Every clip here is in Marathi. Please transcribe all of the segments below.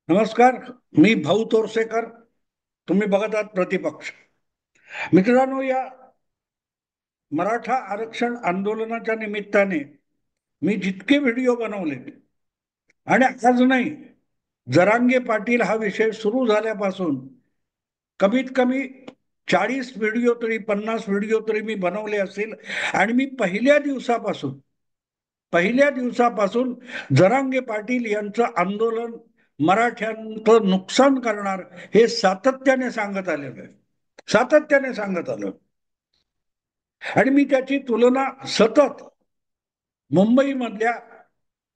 नमस्कार. मी भाऊ तोरसेकर. तुम्ही बघत आहात प्रतिपक्ष. मित्रांनो, या मराठा आरक्षण आंदोलनाच्या निमित्ताने मी जितके व्हिडिओ बनवले आणि आज नाही, जरांगे पाटील हा विषय सुरू झाल्यापासून कमीत कमी 40 व्हिडिओ तरी 50 व्हिडिओ तरी मी बनवले असतील. आणि मी पहिल्या दिवसापासून जरांगे पाटील यांचं आंदोलन मराठ्यांचं नुकसान करणार हे सातत्याने सांगत आलेलो आहे. सातत्याने सांगत आलो. आणि मी त्याची तुलना सतत मुंबईमधल्या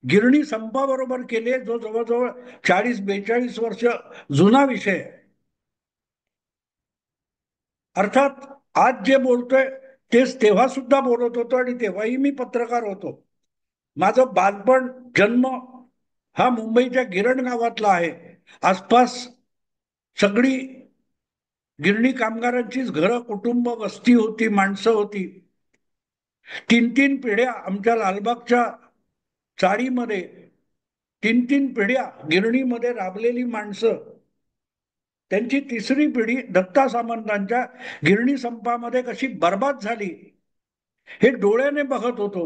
गिरणी संपाबरोबर केले, जो जवळजवळ 40-42 वर्ष जुना विषय आहे. अर्थात आज जे बोलतोय तेच तेव्हा सुद्धा बोलत होतो आणि तेव्हाही मी पत्रकार होतो. माझं बालपण, जन्म हा मुंबईच्या गिरण गावातला आहे. आसपास सगळी गिरणी कामगारांचीच घरं, कुटुंब, वस्ती होती, माणसं होती. 3-3 पिढ्या आमच्या लालबागच्या चाळीमध्ये, 3-3 पिढ्या गिरणीमध्ये राबलेली माणसं. त्यांची तिसरी पिढी दत्ता सामंतांच्या गिरणी संपामध्ये कशी बर्बाद झाली हे डोळ्याने बघत होतो.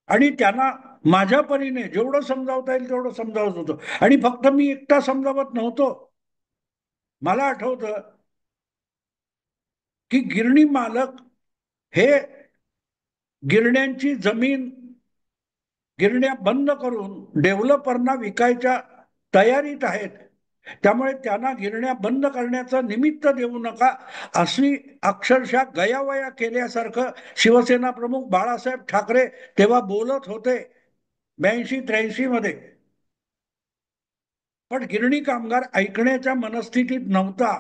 आणि त्यांना माझ्या परीने जेवढं समजावता येईल तेवढं समजावत होतो. आणि फक्त मी एकटा समजावत नव्हतो. मला आठवतं की गिरणी मालक हे गिरण्यांची जमीन, गिरण्या बंद करून डेव्हलपरना विकायच्या तयारीत आहेत. त्यामुळे त्यांना गिरण्या बंद करण्याचं निमित्त देऊ नका, अशी अक्षरशः गयावया केल्यासारखं शिवसेना प्रमुख बाळासाहेब ठाकरे तेव्हा बोलत होते 82-83 मध्ये. पण गिरणी कामगार ऐकण्याच्या मनस्थितीत नव्हता.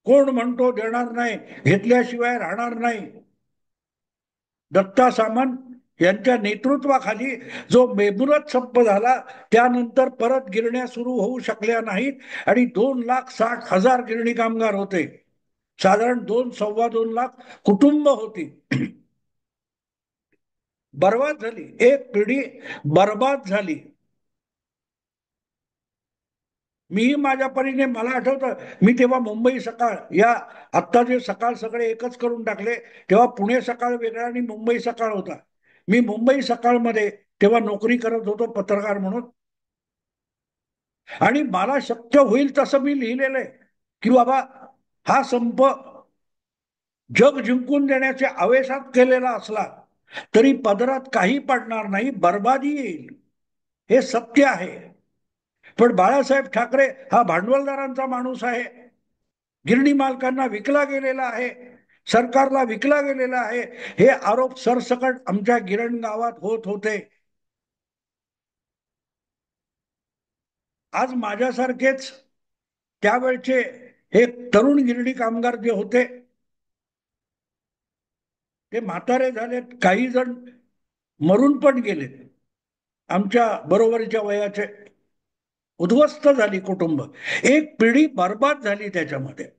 कोण म्हणतो देणार नाही, घेतल्याशिवाय राहणार नाही. दत्ता सामंत यांच्या नेतृत्वाखाली जो बेमुदत संप झाला, त्यानंतर परत गिरण्या सुरू होऊ शकल्या नाहीत आणि 2,60,000 गिरणी कामगार होते. साधारण 2-2.25 लाख कुटुंब होती. बर्बाद झाली, एक पिढी बर्बाद झाली. मीही माझ्या परीने, मला आठवतं मी तेव्हा मुंबई सकाळ, या आत्ता जे सकाळ सगळे एकच करून टाकले, तेव्हा पुणे सकाळ वेगळा आणि मुंबई सकाळ होता. मी मुंबई सकाळमध्ये तेव्हा नोकरी करत होतो पत्रकार म्हणून. आणि मला शक्य होईल तसं मी लिहिलेलं आहे की बाबा, हा संप जग जिंकून देण्याच्या आवेशात केलेला असला तरी पदरात काही पडणार नाही, बर्बादी येईल, हे सत्य आहे. पण बाळासाहेब ठाकरे हा भांडवलदारांचा माणूस आहे, गिरणी मालकांना विकला गेलेला आहे, सरकारला विकला गेलेला आहे, हे आरोप सरसकट आमच्या गिरण गावात होत होते. आज माझ्यासारखेच त्यावेळचे एक तरुण गिरणी कामगार जे होते ते म्हातारे झालेत, काही जण मरून पण गेलेत. आमच्या बरोबरीच्या वयाचे, उद्ध्वस्त झाली कुटुंब, एक पिढी बर्बाद झाली त्याच्यामध्ये.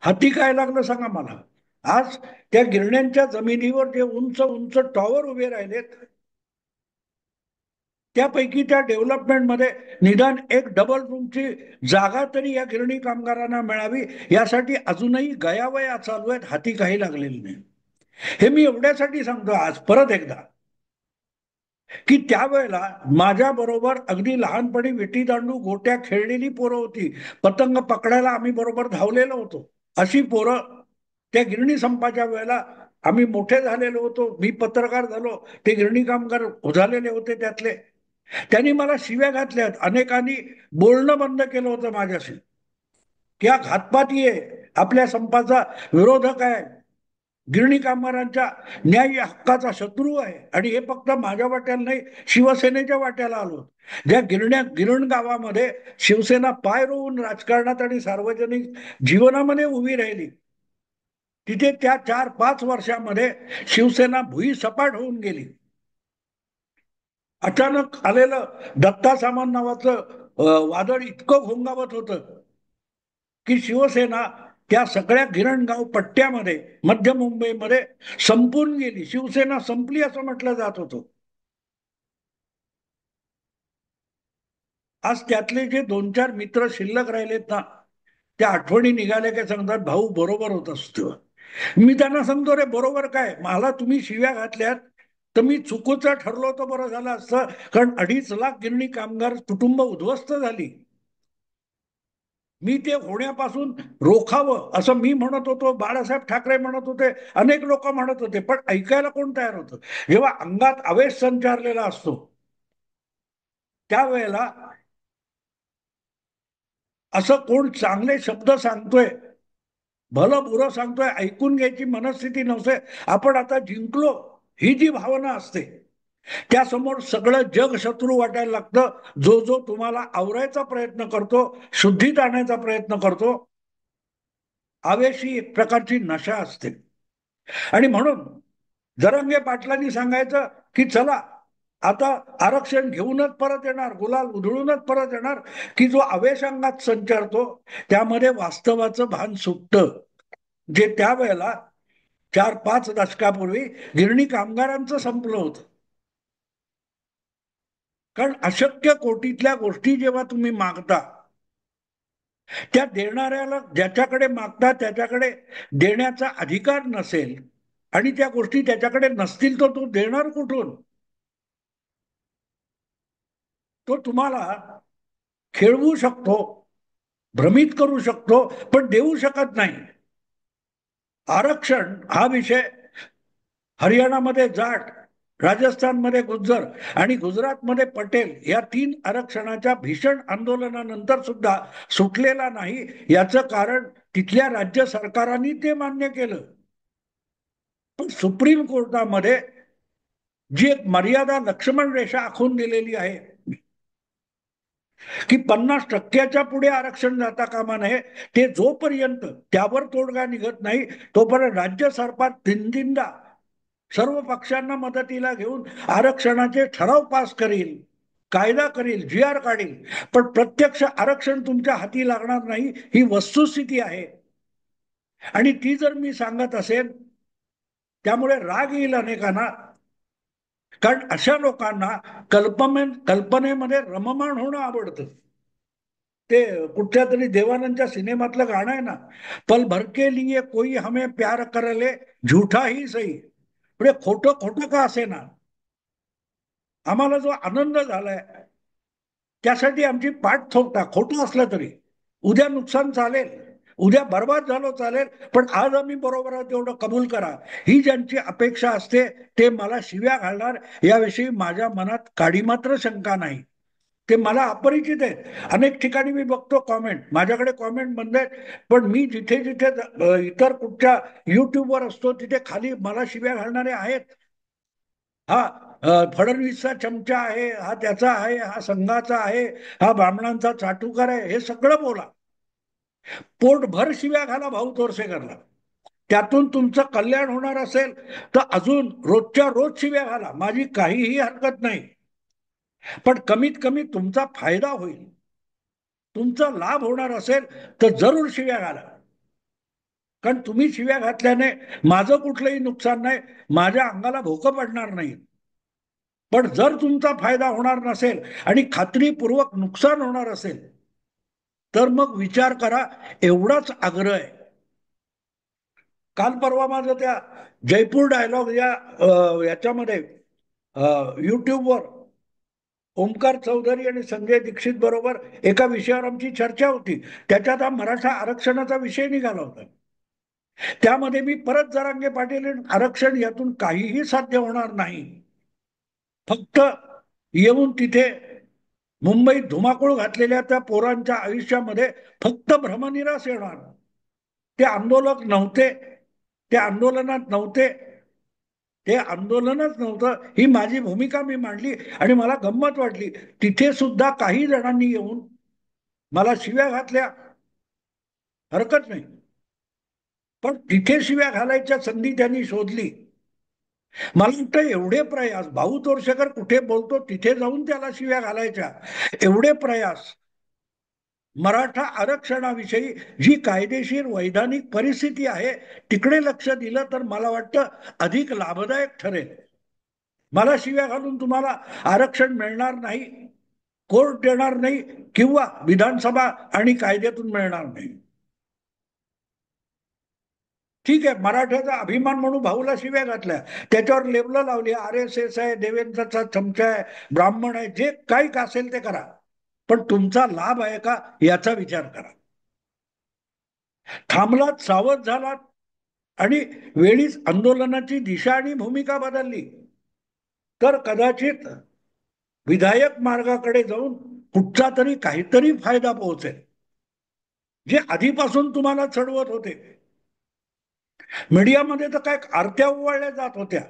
हाती काय लागलं सांगा मला. आज त्या गिरण्यांच्या जमिनीवर जे उंच उंच टॉवर उभे राहिलेत, त्यापैकी त्या डेव्हलपमेंटमध्ये निदान एक डबल रूमची जागा तरी या गिरणी कामगारांना मिळावी, यासाठी अजूनही गयावया चालू आहेत, हाती काही लागलेली नाही. हे मी एवढ्यासाठी सांगतो आज परत एकदा की त्यावेळेला माझ्या बरोबर अगदी लहानपणी विटी दांडू गोट्या खेळलेली पोरं होती. पतंग पकडायला आम्ही बरोबर धावलेलो होतो. अशी पोरं त्या गिरणी संपाच्या वेळेला आम्ही मोठे झालेलो होतो. मी पत्रकार झालो, ते गिरणी कामगार झालेले होते त्यातले. त्यांनी मला शिव्या घातल्यात, अनेकांनी बोलणं बंद केलं होतं माझ्याशी की हा घातपाती आहे, आपल्या संपाचा विरोधक आहे, गिरणी कामगारांच्या न्याय हक्काचा शत्रू आहे. आणि हे फक्त माझ्या वाट्याला नाही, शिवसेनेच्या वाट्याला आलो. ज्या गिरण गावामध्ये शिवसेना पाय रोवून राजकारणात आणि सार्वजनिक जीवनामध्ये उभी राहिली, तिथे त्या 4-5 वर्षामध्ये शिवसेना भुईसपाट होऊन गेली. अचानक आलेलं दत्ता सामंत नावाचं वादळ इतकं घोंगावत होतं की शिवसेना त्या सगळ्या गिरणगाव पट्ट्यामध्ये, मध्य मुंबईमध्ये संपून गेली. शिवसेना संपली असं म्हटलं जात होतं. आज त्यातले जे दोन चार मित्र शिल्लक राहिलेत ना, त्या आठवणी निघाल्या की सांगतात भाऊ बरोबर होत असतो. मी त्यांना सांगतो रे बरोबर काय, मला तुम्ही शिव्या घातल्यात तर मी चुकीचं ठरलो तर बरं झालं असतं. कारण 2.5 लाख गिरणी कामगार कुटुंब उद्ध्वस्त झाली. मी ते होण्यापासून रोखावं असं मी म्हणत होतो, बाळासाहेब ठाकरे म्हणत होते, अनेक लोक म्हणत होते, पण ऐकायला कोण तयार होतं? जेव्हा अंगात आवेश संचारलेला असतो त्यावेळेला असं कोण चांगले शब्द सांगतोय, भलं बुरं सांगतोय, ऐकून घ्यायची मनस्थिती नसते. आपण आता जिंकलो ही जी भावना असते, त्यासमोर सगळं जग शत्रू वाटायला लागतं. जो जो तुम्हाला आवरायचा प्रयत्न करतो, शुद्धीत आणायचा प्रयत्न करतो, आवेश ही एक प्रकारची नशा असते. आणि म्हणून जरांगे पाटलांनी सांगायचं की चला आता आरक्षण घेऊनच परत येणार, गुलाल उधळूनच परत येणार, की जो आवेश अंगात संचारतो त्यामध्ये वास्तवाचं भान सुटतं. जे त्यावेळेला 4-5 दशकापूर्वी गिरणी कामगारांचं संपलं होतं. कारण अशक्य कोटीतल्या गोष्टी जेव्हा तुम्ही मागता, त्या देणाऱ्याला ज्याच्याकडे मागता त्याच्याकडे देण्याचा अधिकार नसेल आणि त्या गोष्टी त्याच्याकडे नसतील तर तो देणार कुठून? तो तुम्हाला खेळवू शकतो, भ्रमित करू शकतो, पण देऊ शकत नाही. आरक्षण हा विषय हरियाणामध्ये जाट, राजस्थानमध्ये गुज्जर आणि गुजरातमध्ये पटेल या 3 आरक्षणाच्या भीषण आंदोलनानंतर सुद्धा सुटलेला नाही. याचं कारण तिथल्या राज्य सरकारांनी ते मान्य केलं. पण सुप्रीम कोर्टामध्ये जी एक मर्यादा लक्ष्मण रेषा आखून दिलेली आहे की 50% पुढे आरक्षण जाता कामा नये, ते जोपर्यंत त्यावर तोडगा निघत नाही तोपर्यंत राज्य सरकार तीनदा सर्व पक्षांना मदतीला घेऊन आरक्षणाचे ठराव पास करील, कायदा करील, जी आर काढील, पण प्रत्यक्ष आरक्षण तुमच्या हाती लागणार नाही ही वस्तुस्थिती आहे. आणि ती जर मी सांगत असेल त्यामुळे राग येईल अनेकांना. कारण अशा लोकांना कल्पनेमध्ये रममाण होणं आवडतं. ते कुठच्या तरी देवानंदच्या सिनेमातलं गाणं आहे ना, पल भर के लिए कोई हमें प्यार कर ले, झूठा ही सही. म्हणजे खोटं खोटं का असे ना, आम्हाला जो आनंद झालाय त्यासाठी आमची पाठ थोपटा, खोटं असलं तरी. उद्या नुकसान चालेल, उद्या बर्बाद झालो चालेल, पण आज आम्ही बरोबर आहोत तेवढं कबूल करा. ही ज्यांची अपेक्षा असते ते मला शिव्या घालणार याविषयी माझ्या मनात काडी मात्र शंका नाही. ते मला अपरिचित आहेत. अनेक ठिकाणी मी बघतो कॉमेंट, माझ्याकडे कॉमेंट बंद आहेत, पण मी जिथे जिथे इतर कुठच्या युट्यूबवर असतो तिथे खाली मला शिव्या घालणारे आहेत. हा फडणवीसचा चमचा आहे, हा त्याचा आहे, हा संघाचा आहे, हा ब्राह्मणांचा चाटुकार आहे, हे सगळं बोला. पोटभर शिव्या घाला भाऊ तोरसेकरला. त्यातून तुमचं कल्याण होणार असेल तर अजून रोजच्या रोज शिव्या घाला, माझी काहीही हरकत नाही. पण कमीत कमी तुमचा फायदा होईल, तुमचा लाभ होणार असेल तर जरूर शिव्या घाला. कारण तुम्ही शिव्या घातल्याने माझं कुठलंही नुकसान नाही, माझ्या अंगाला भोकं पडणार नाही. पण जर तुमचा फायदा होणार नसेल आणि खात्रीपूर्वक नुकसान होणार असेल तर मग विचार करा. एवढाच आग्रह आहे. काल परवा माझं त्या जयपूर डायलॉग या याच्यामध्ये युट्यूबवर ओमकार चौधरी आणि संजय दीक्षित बरोबर एका विषयावर आमची चर्चा होती. त्याच्यात हा मराठा आरक्षणाचा विषय निघाला होता. त्यामध्ये मी परत जरांगे पाटील, आरक्षण यातून काहीही साध्य होणार नाही, फक्त येऊन तिथे मुंबईत धुमाकूळ घातलेल्या त्या पोरांच्या आयुष्यामध्ये फक्त भ्रमनिरास येणार. ते आंदोलक नव्हते, ते आंदोलनात नव्हते, ते आंदोलनच नव्हतं, ही माझी भूमिका मी मांडली. आणि मला गंमत वाटली, तिथे सुद्धा काही जणांनी येऊन मला शिव्या घातल्या, हरकत नाही, पण तिथे शिव्या घालायच्या संधी त्यांनी शोधली. मला वाटतं एवढे प्रयास भाऊ तोरशेकर कुठे बोलतो तिथे जाऊन त्याला शिव्या घालायच्या, एवढे प्रयास मराठा आरक्षणाविषयी जी कायदेशीर वैधानिक परिस्थिती आहे तिकडे लक्ष दिलं तर मला वाटतं अधिक लाभदायक ठरेल. मला शिव्या घालून तुम्हाला आरक्षण मिळणार नाही कोर्ट देणार नाही किंवा विधानसभा आणि कायद्यातून मिळणार नाही. ठीक आहे, मराठ्याचा अभिमान म्हणून भाऊला शिव्या घातल्या, त्याच्यावर लेबल लावली, RSS आहे, देवेंद्रचा चमचा आहे, ब्राह्मण आहे, जे काही असेल ते करा, पण तुमचा लाभ आहे का याचा विचार करा. थांबलात, सावध झालात आणि वेळीच आंदोलनाची दिशा आणि भूमिका बदलली तर कदाचित विधायक मार्गाकडे जाऊन कुठचा तरी काहीतरी फायदा पोहोचेल. जे आधीपासून तुम्हाला चढवत होते, मीडियामध्ये तर काय आरत्या उवळल्या जात होत्या,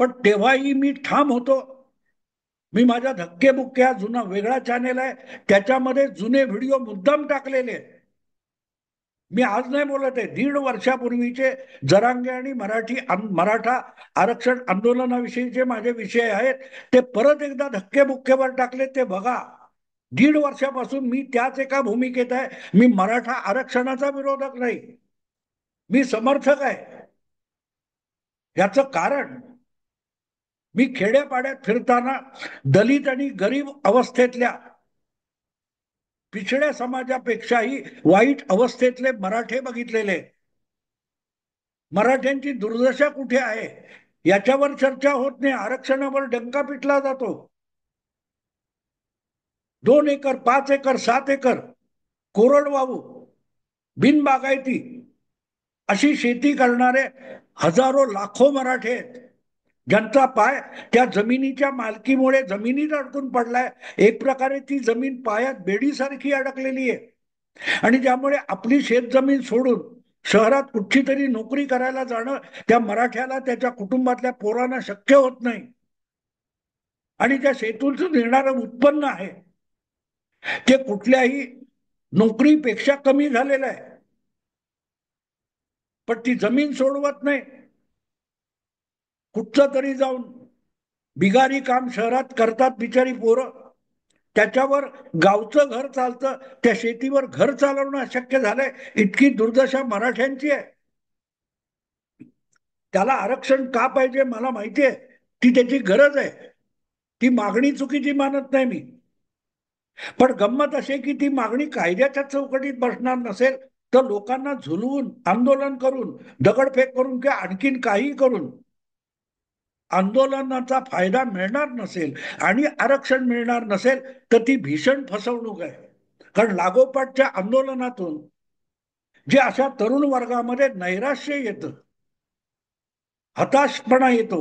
पण तेव्हाही मी ठाम होतो. मी माझ्या धक्केबुक्क्या जुना वेगळा चॅनेल आहे, त्याच्यामध्ये जुने व्हिडिओ मुद्दाम टाकलेले आहेत. मी आज नाही बोलत आहे, 1.5 वर्षापूर्वीचे जरांगे आणि मराठा आरक्षण आंदोलनाविषयीचे माझे विषय आहेत, ते परत एकदा धक्केबुक्केवर टाकले, ते बघा. 1.5 वर्षापासून मी त्याच एका भूमिकेत आहे. मी मराठा आरक्षणाचा विरोधक नाही, मी समर्थक आहे. याचं कारण, मी खेड्यापाड्यात फिरताना दलित आणि गरीब अवस्थेतल्या, पिछड्या समाजापेक्षाही वाईट अवस्थेतले मराठे बघितलेले. मराठ्यांची दुर्दशा कुठे आहे याच्यावर चर्चा होत नाही, आरक्षणावर डंका पिटला जातो. 2 एकर, 5 एकर, 7 एकर कोरडवाहू, बिनबागायती अशी शेती करणारे हजारो लाखो मराठे आहेत, ज्यांचा पाय त्या जमिनीच्या मालकीमुळे जमिनीत अडकून पडलाय. एक प्रकारे ती जमीन पायात बेडीसारखी अडकलेली आहे, आणि ज्यामुळे आपली शेतजमीन सोडून शहरात कुठची तरी नोकरी करायला जाणं त्या मराठ्याला, त्याच्या कुटुंबातल्या पोरांना शक्य होत नाही. आणि त्या शेतीतून येणारं उत्पन्न आहे ते कुठल्याही नोकरीपेक्षा कमी झालेलं आहे, पण ती जमीन सोडवत नाही. कुठचं तरी जाऊन बिगारी काम शहरात करतात बिचारी पोरं, त्याच्यावर गावचं घर चालतं, त्या शेतीवर घर चालवणं अशक्य झालंय. इतकी दुर्दशा मराठ्यांची आहे. त्याला आरक्षण का पाहिजे मला माहितीये, ती त्याची गरज आहे, ती मागणी चुकीची मानत नाही मी. पण गंमत अशी की ती मागणी कायद्याच्या चौकटीत बसणार नसेल तर लोकांना झुलवून, आंदोलन करून, दगडफेक करून किंवा आणखीन काही करून आंदोलनाचा फायदा मिळणार नसेल आणि आरक्षण मिळणार नसेल तर ती भीषण फसवणूक आहे. कारण लागोपाठच्या आंदोलनातून जे अशा तरुण वर्गामध्ये नैराश्य येतं, हताशपणा येतो,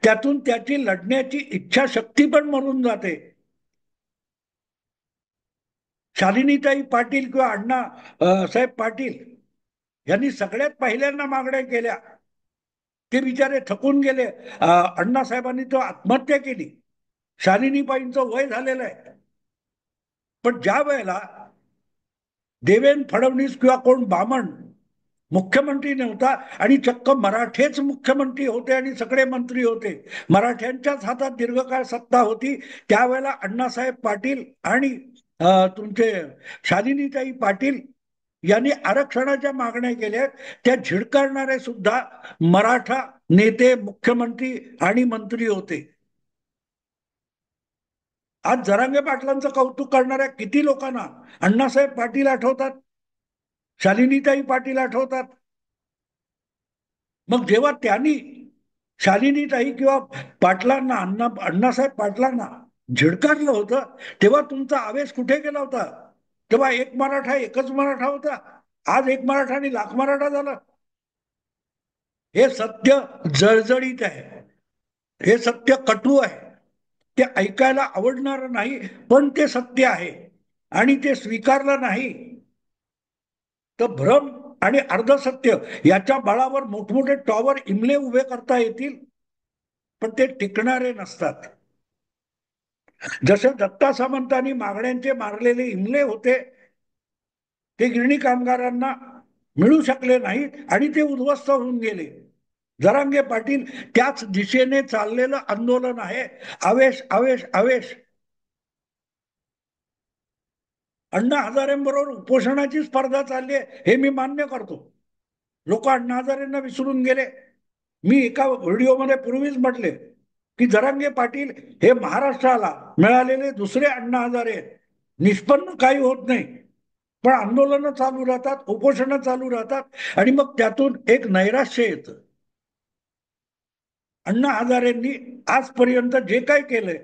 त्यातून त्याची लढण्याची इच्छाशक्ती पण मरून जाते. शालिनीताई पाटील किंवा अण्णा साहेब पाटील यांनी सगळ्यात पहिल्यांदा मागण्या केल्या, ते बिचारे थकून गेले. अण्णासाहेबांनी तो आत्महत्या केली. शालिनीबाईंचं वय झालेलं आहे. पण ज्या वेळेला देवेंद्र फडणवीस किंवा कोण बामण मुख्यमंत्री नव्हता आणि चक्क मराठेच मुख्यमंत्री होते आणि सगळे मंत्री होते, मराठ्यांच्याच हातात दीर्घकाळ सत्ता होती, त्यावेळेला अण्णासाहेब पाटील आणि तुमचे शालिनीताई पाटील यांनी आरक्षणाच्या मागण्या केल्या. त्या झिडकारणारे सुद्धा मराठा नेते, मुख्यमंत्री आणि मंत्री होते. आज जरांगे पाटलांचं कौतुक करणाऱ्या किती लोकांना अण्णासाहेब पाटील आठवतात, शालिनीताई पाटील आठवतात. मग जेव्हा त्यांनी शालिनीताई किंवा पाटलांना, अण्णासाहेब पाटलांना झिडकारलं होतं, तेव्हा तुमचा आवेश कुठे गेला होता? तेव्हा एक मराठा, एकच मराठा होता. आज एक मराठा आणि लाख मराठा झाला. हे सत्य जळजळीत आहे, हे सत्य कटू आहे, ते ऐकायला आवडणार नाही, पण ते सत्य आहे. आणि ते स्वीकारलं नाही तर भ्रम आणि अर्धसत्य याच्या बळावर मोठमोठे टॉवर, इमले उभे करता येतील, पण ते टिकणारे नसतात. जसे दत्ता सामंतांनी मागण्यांचे मारलेले इमले होते, ते गिरणी कामगारांना मिळू शकले नाहीत आणि ते उद्ध्वस्त होऊन गेले. जरांगे पाटील त्याच दिशेने चाललेलं आंदोलन आहे. आवेश, आवेश, आवेश. अण्णा हजारेंबरोबर उपोषणाची स्पर्धा चालली आहे, हे मी मान्य करतो. लोक अण्णा हजारेंना विसरून गेले. मी एका व्हिडिओमध्ये पूर्वीच म्हटले, की जरांगे पाटील हे महाराष्ट्राला मिळालेले दुसरे अण्णा हजारे आहेत. निष्पन्न काही होत नाही, पण आंदोलनं चालू राहतात, उपोषणं चालू राहतात आणि मग त्यातून एक नैराश्य येतं. अण्णा हजारेंनी आजपर्यंत जे काय केलंय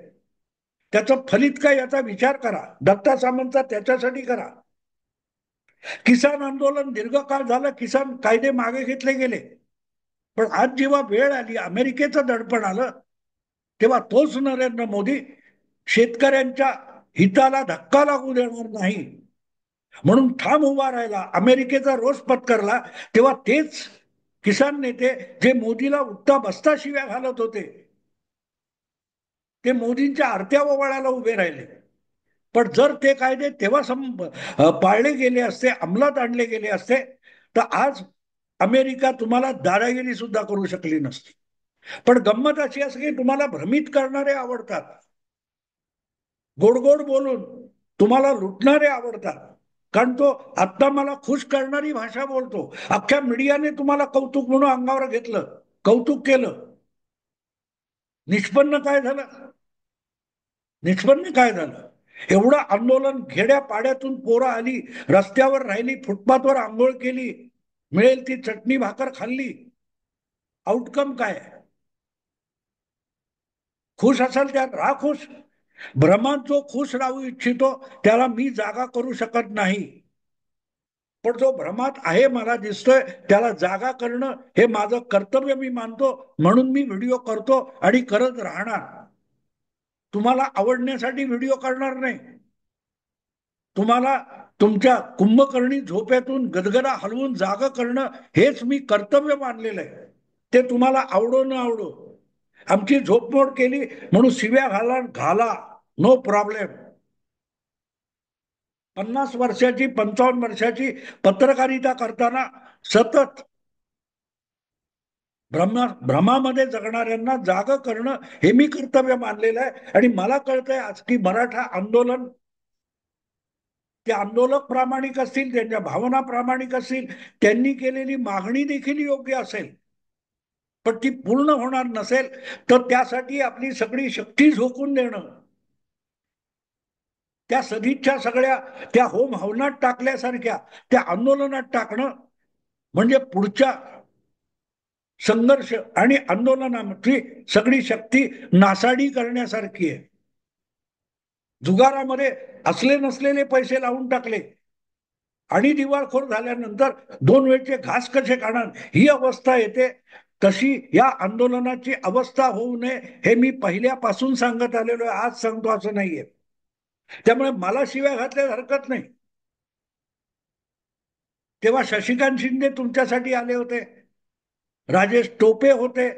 त्याचं फलित काय याचा विचार करा. दत्ता सामंतचा त्याच्यासाठी करा. किसान आंदोलन दीर्घकाळ झालं, किसान कायदे मागे घेतले गेले, पण आज जेव्हा वेळ आली, अमेरिकेचं दडपण आलं, तेव्हा तोच नरेंद्र मोदी शेतकऱ्यांच्या हिताला धक्का लागू देणार नाही म्हणून ठाम उभा राहिला, अमेरिकेचा रोष पत्करला. तेव्हा तेच किसान नेते जे मोदीला उठता बसता शिव्या घालत होते, ते मोदींच्या आरत्या ओवाळायला उभे राहिले. पण जर ते कायदे तेव्हा पाळले गेले असते, अंमलात आणले गेले असते, तर आज अमेरिका तुम्हाला दादागिरी सुद्धा करू शकली नसती. पण गंमत अशी असते की तुम्हाला भ्रमित करणारे आवडतात, गोड गोड बोलून तुम्हाला लुटणारे आवडतात, कारण तो आता मला खुश करणारी भाषा बोलतो. अख्ख्या मीडियाने तुम्हाला कौतुक म्हणून अंगावर घेतलं, कौतुक केलं. निष्पन्न काय झालं? निष्पन्न काय झालं? एवढं आंदोलन, खेड्या पाड्यातून पोरं आली, रस्त्यावर राहिली, फुटपाथवर आंघोळ केली, मिळेल ती चटणी भाकर खाल्ली. आउटकम काय? खुश असाल त्यात राहा खुश. भ्रमात जो खुश राहू इच्छितो त्याला मी जागा करू शकत नाही, पण जो भ्रमात आहे मला दिसतोय त्याला जागा करणं हे माझं कर्तव्य मी मानतो, म्हणून मी व्हिडिओ करतो आणि करत राहणार. तुम्हाला आवडण्यासाठी व्हिडिओ करणार नाही. तुम्हाला तुमच्या कुंभकर्णी झोपेतून गदगदा हलवून जाग करणं हेच मी कर्तव्य मानलेलं आहे. ते तुम्हाला आवडो न आवडो. आमची झोपमोड केली म्हणून शिव्या घाला घाला, नो प्रॉब्लेम. 50 वर्षाची 55 वर्षाची पत्रकारिता करताना सतत भ्रमामध्ये जगणाऱ्यांना जाग करणं हे मी कर्तव्य मानलेलं आहे. आणि मला कळतंय आज की मराठा आंदोलन, ते आंदोलक प्रामाणिक असतील, त्यांच्या भावना प्रामाणिक असतील, त्यांनी केलेली मागणी देखील योग्य असेल, पण ती पूर्ण होणार नसेल तर त्यासाठी आपली सगळी शक्ती झोकून देणं, त्या सदिच्छा सगळ्या त्या होम हवनात टाकल्यासारख्या त्या आंदोलनात टाकणं म्हणजे पुढच्या संघर्ष आणि आंदोलनाची सगळी शक्ती नासाडी करण्यासारखी आहे. जुगारामध्ये असले नसलेले पैसे लावून टाकले आणि दिवाळखोर झाल्यानंतर दोन वेळचे घास कसे खाणार ही अवस्था येते. तशी या आंदोलनाची अवस्था होऊ नये हे मी पहिल्यापासून सांगत आलेलो आहे, आज सांगतो असं नाहीये. त्यामुळे मला शिव्या घातल्यास हरकत नाही. तेव्हा शशिकांत शिंदे तुमच्यासाठी आले होते, राजेश टोपे होते,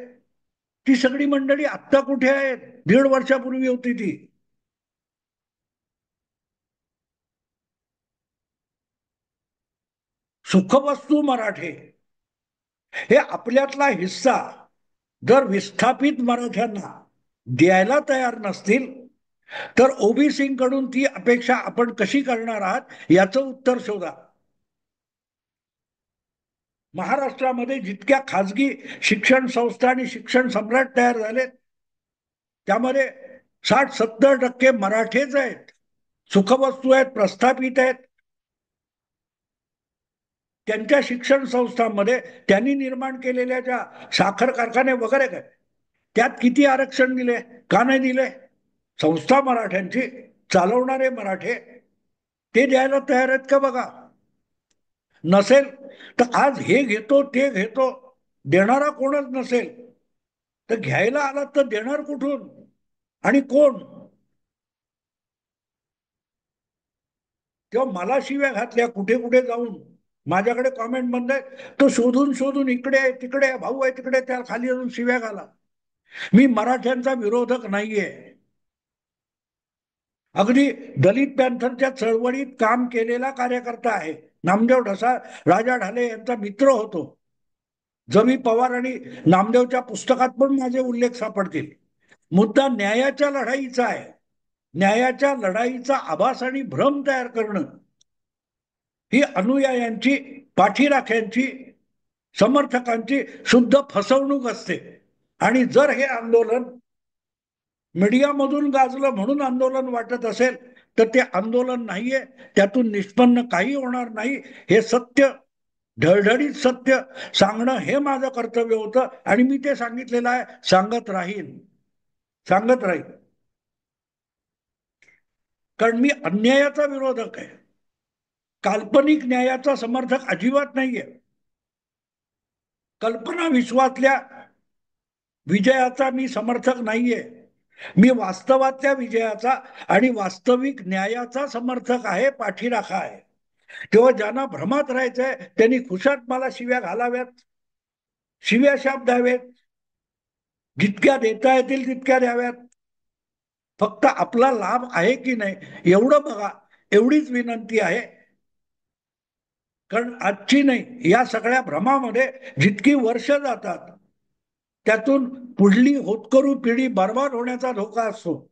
ती सगळी मंडळी आत्ता कुठे आहेत? 1.5 वर्षापूर्वी होती ती. सुखवस्तू मराठे हे आपल्यातला हिस्सा जर विस्थापित मराठ्यांना द्यायला तयार नसतील तर ओबीसीकडून ती अपेक्षा आपण कशी करणार आहात याचं उत्तर शोधा. महाराष्ट्रामध्ये जितक्या खाजगी शिक्षण संस्था आणि शिक्षण सम्राट तयार झालेत त्यामध्ये 60-70% मराठेच आहेत. सुखवस्तू आहेत, प्रस्थापित आहेत. त्यांच्या शिक्षण संस्थांमध्ये त्यांनी निर्माण केलेल्या ज्या साखर कारखाने वगैरे काय, त्यात किती आरक्षण दिले? का नाही दिले? संस्था मराठ्यांची चालवणारे मराठे ते द्यायला तयार आहेत का बघा. नसेल तर आज हे घेतो ते घेतो, देणारा कोणच नसेल तर घ्यायला आलात तर देणार कुठून आणि कोण? तेव्हा मला शिव्या घातल्या कुठे कुठे जाऊन, माझ्याकडे कॉमेंट बंद आहे, तो शोधून शोधून इकडे आहे तिकडे आहे, भाऊ आहे तिकडे, त्या खाली अजून शिव्या घाला. मी मराठ्यांचा विरोधक नाहीये. अगदी दलित पॅन्थरच्या चळवळीत काम केलेला कार्यकर्ता आहे. नामदेव ढसा, राजा ढाले यांचा मित्र होतो. जमी पवार आणि नामदेवच्या पुस्तकात पण माझे उल्लेख सापडतील. मुद्दा न्यायाच्या लढाईचा आहे. न्यायाच्या लढाईचा आभास आणि भ्रम तयार करणं ही अनुयायांची, पाठीराख्यांची, समर्थकांची शुद्ध फसवणूक असते. आणि जर हे आंदोलन मीडियामधून गाजलं म्हणून आंदोलन वाटत असेल तर ते आंदोलन नाहीये, त्यातून निष्पन्न काही होणार नाही. हे सत्य, ढळढळीत सत्य सांगणं हे माझं कर्तव्य होतं आणि मी ते सांगितलेलं आहे, सांगत राहीन, सांगत राहीन. कारण मी अन्यायाचा विरोधक आहे, काल्पनिक न्यायाचा समर्थक अजिबात नाहीये. कल्पना विश्वातल्या विजयाचा मी समर्थक नाहीये. मी वास्तवातल्या विजयाचा आणि वास्तविक न्यायाचा समर्थक आहे, पाठीराखा आहे. तेव्हा ज्यांना भ्रमात राहायचंय त्यांनी खुशात मला शिव्या घालाव्यात, शिव्या शाप द्यावेत, जितक्या देता येतील तितक्या द्याव्यात. फक्त आपला लाभ आहे की नाही एवढं बघा, एवढीच विनंती आहे. कारण आजची नाही, या सगळ्या भ्रमामध्ये जितकी वर्ष जातात त्यातून पुढली होतकरू पिढी बर्बाद होण्याचा धोका असतो,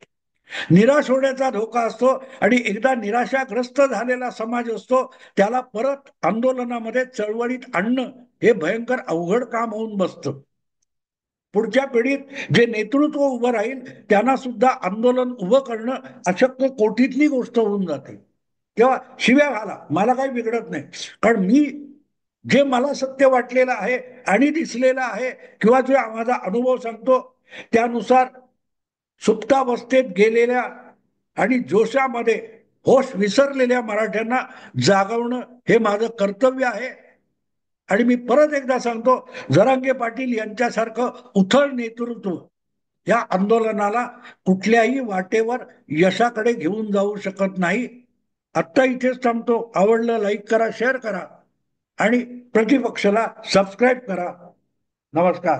निराश होण्याचा धोका असतो. आणि एकदा निराशाग्रस्त झालेला समाज असतो त्याला परत आंदोलनामध्ये चळवळीत आणणं हे भयंकर अवघड काम होऊन बसतं. पुढच्या पिढीत जे नेतृत्व उभं राहील त्यांना सुद्धा आंदोलन उभं करणं अशक्य कोटीतली गोष्ट होऊन जाते. तेव्हा शिव्या घाला, मला काही बिघडत नाही. कारण मी जे मला सत्य वाटलेलं आहे आणि दिसलेलं आहे किंवा जो माझा अनुभव सांगतो त्यानुसार सुप्तावस्थेत गेलेल्या आणि जोशामध्ये होश विसरलेल्या मराठ्यांना जागवणं हे माझं कर्तव्य आहे. आणि मी परत एकदा सांगतो, जरांगे पाटील यांच्यासारखं उथळ नेतृत्व या आंदोलनाला कुठल्याही वाटेवर यशाकडे घेऊन जाऊ शकत नाही. आत्ता इथेच थांबतो. आवडलं लाईक करा, शेअर करा आणि प्रतिपक्षाला सबस्क्राईब करा. नमस्कार.